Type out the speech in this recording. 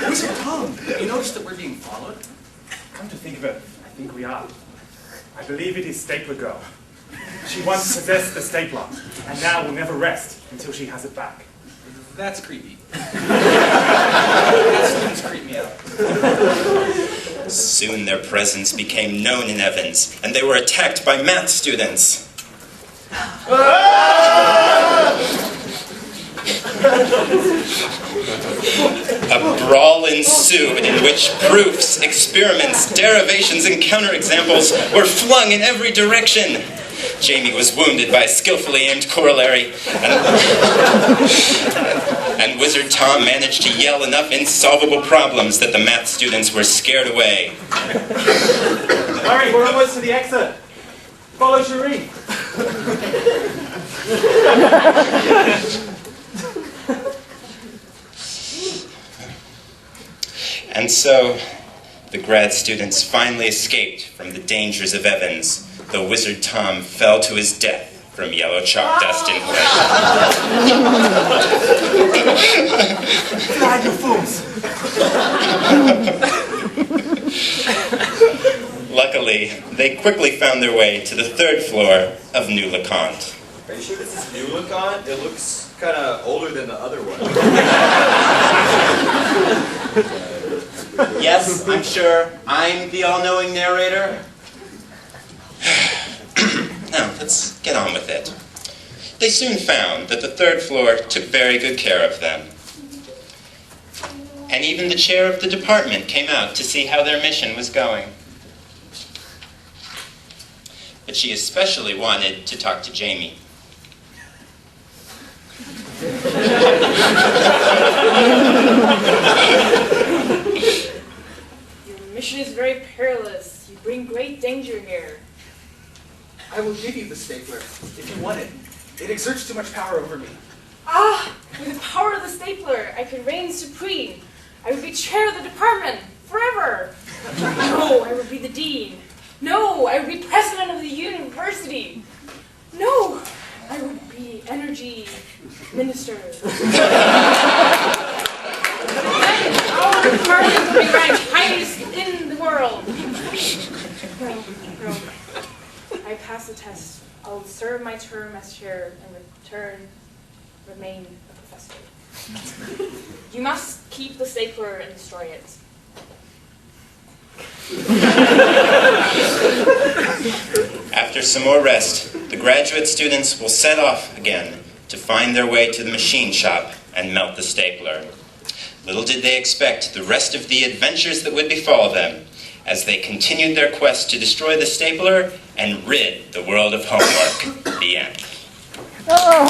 Wizard Tom, you notice that we're being followed? Come to think of it, I think we are. I believe it is Stapler Girl. She once possessed the stapler, and now will never rest until she has it back. That's creepy. That students creep me out. Soon their presence became known in Evans, and they were attacked by math students. A brawl ensued in which proofs, experiments, derivations, and counterexamples were flung in every direction. Jamie was wounded by a skillfully aimed corollary, and Wizard Tom managed to yell enough insolvable problems that the math students were scared away. Hurry, we're almost to the exit. Follow Cherie. And so, the grad students finally escaped from the dangers of Evans, though Wizard Tom fell to his death from yellow chalk dust inhalation. Fly, you fools! Luckily, they quickly found their way to the third floor of New LeConte. Are you sure this is New LeConte? It looks kind of older than the other one. Yes, I'm sure. I'm the all-knowing narrator. Now, let's get on with it. They soon found that the third floor took very good care of them. And even the chair of the department came out to see how their mission was going. But she especially wanted to talk to Jamie. Your mission is very perilous. You bring great danger here. I will give you the stapler if you want it. It exerts too much power over me. Ah! With the power of the stapler, I could reign supreme. I would be chair of the department forever. No, I would be the dean. No, I would be president of the university. No, I would be energy minister. Then our department would be ranked highest in the world. No. I pass the test. I'll serve my term as chair and remain a professor. You must keep the stapler and destroy it. After some more rest, the graduate students will set off again to find their way to the machine shop and melt the stapler. Little did they expect the rest of the adventures that would befall them as they continued their quest to destroy the stapler and rid the world of homework. The end. Oh.